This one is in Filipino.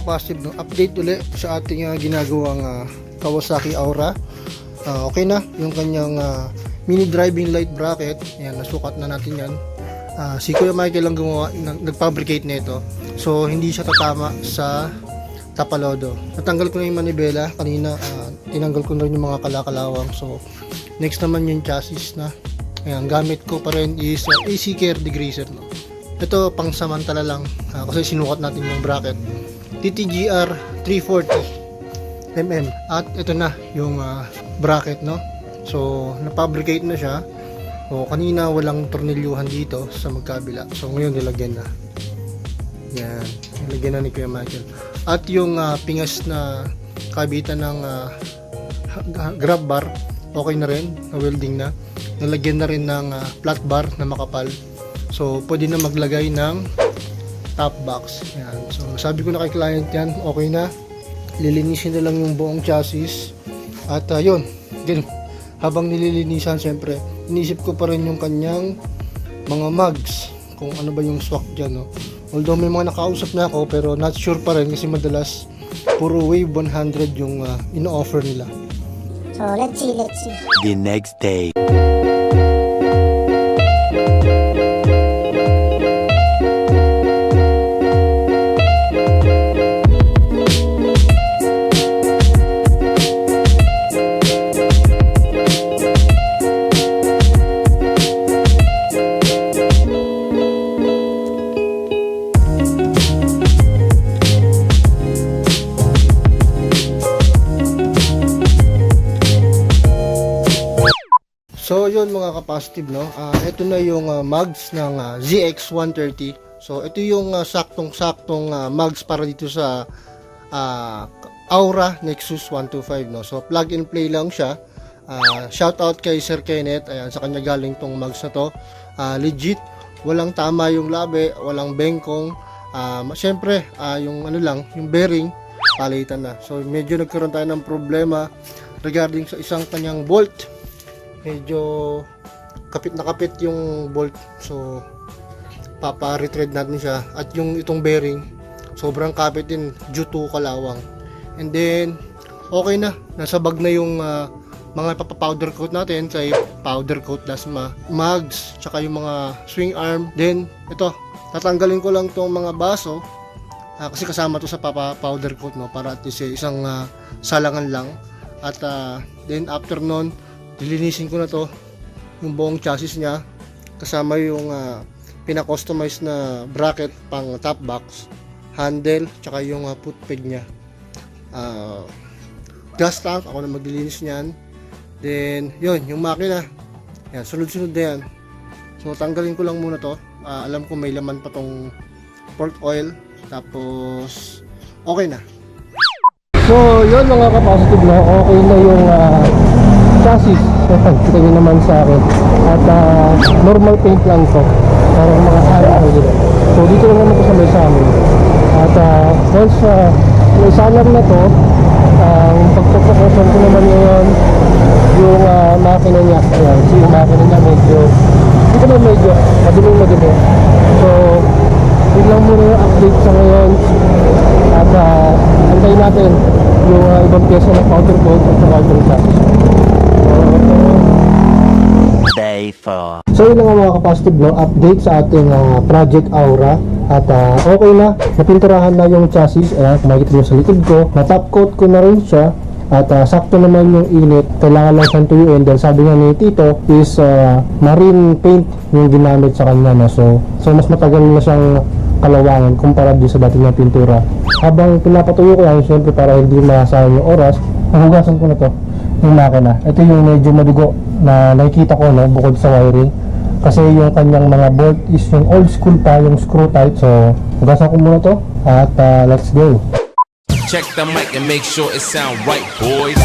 ka-positive, no? Update ulit sa ating ginagawang Kawasaki Aura. Okay na yung kanyang mini driving light bracket. Yan, nasukat na natin yan. Si Kuya Michael lang gumawa, nag-fabricate nito. So hindi siya tatama sa tapalodo. Natanggal ko na yung manibela kanina, tinanggal ko na rin yung mga kalakalawang. So next naman yung chassis na. Ayan, gamit ko pa rin is AC Care degreaser, no? Ito pang samantala lang kasi sinukat natin yung bracket. TTGR 340 mm at ito na yung bracket, no? So na-fabricate na siya. So kanina walang tornilyuhan dito sa magkabila. So ngayon nilagyan na. Yan, nilagyan na ni Kuya Michael. At yung pingas na kabitan ng grab bar, okay na rin, na-welding na. Nalagyan na rin ng flat bar na makapal. So pwede na maglagay ng top box. Yan. So sabi ko na kay client yan, okay na. Lilinisin na lang yung buong chassis. At yun, habang nililinisan, syempre inisip ko pa rin yung kanyang mga mugs, kung ano ba yung swak dyan, no? Although may mga nakausap na ako, pero not sure pa rin kasi madalas puro Wave 100 yung ino-offer nila. So let's see. The next day. So yun mga ka-positive, no? Ito na yung mugs ng ZX130. So ito yung saktong-saktong mugs para dito sa Aura Nexus 125, no? So plug and play lang siya. Shout out kay Sir Kenneth, ayan, sa kanya galing tong mugs na to. Legit, walang tama yung labi, walang bengkong. Syempre, yung ano lang, yung bearing palitan na. So medyo nagkaroon tayo ng problema regarding sa isang kanyang bolt. Medyo kapit na kapit yung bolt, so papa-retread natin siya. At yung itong bearing sobrang kapit din due to kalawang. And then okay na, nasa bag na yung mga papapowder coat natin sa powder coat lasma, mugs, tsaka yung mga swing arm. Then ito, tatanggalin ko lang tong mga baso kasi kasama to sa powder coat, no, para at least isang salangan lang. At then after nun, lilinisin ko na to, yung buong chassis niya, kasama yung pina-customize na bracket pang top box, handle, tsaka yung foot peg niya. Gas tank, ako na maglilinis niyan. Then yun, yung makina, yan, sunod-sunod na yan. So tanggalin ko lang muna to. Alam ko may laman pa tong port oil. Tapos okay na. So yun mga ka-positive, no? Okay na yung chassis. Kita nyo naman sa akin. At normal paint lang to, parang mga ayaw dito. So dito lang naman ito sa may samin. At once may salam na to, pagpapakosan ko naman ngayon yung makina niya. Ayan, so yung makina niya medyo madumi. So yun lang muna yung update sa ngayon. At antayin natin yung ibang pyesa ng powder coat at saka yung chassis. Day 4. So yun lang mga ka-positive, no? Update sa ating Project Aura. At okay na, napinturahan na yung chassis. Ayan, kung makikita nyo sa likod ko, na-top coat ko na rin siya. At sakto naman yung init, kailangan lang siyang tuyuin. Dahil sabi nga ni Tito is marine paint yung ginamit sa kanya, no? So mas matagal na siyang kalawangan kumpara din sa dating na pintura. Habang pinapatuyo ko yan, syempre para hindi masayang yung oras, nahugasan ko na to yung makina. Ito yung medyo madugo na nakikita ko, no, bukod sa wiring, kasi yung kanyang mga bolt is yung old school pa, yung screw type. So hugasan ko muna to at let's go. Check the mic and make sure it sound right, boys.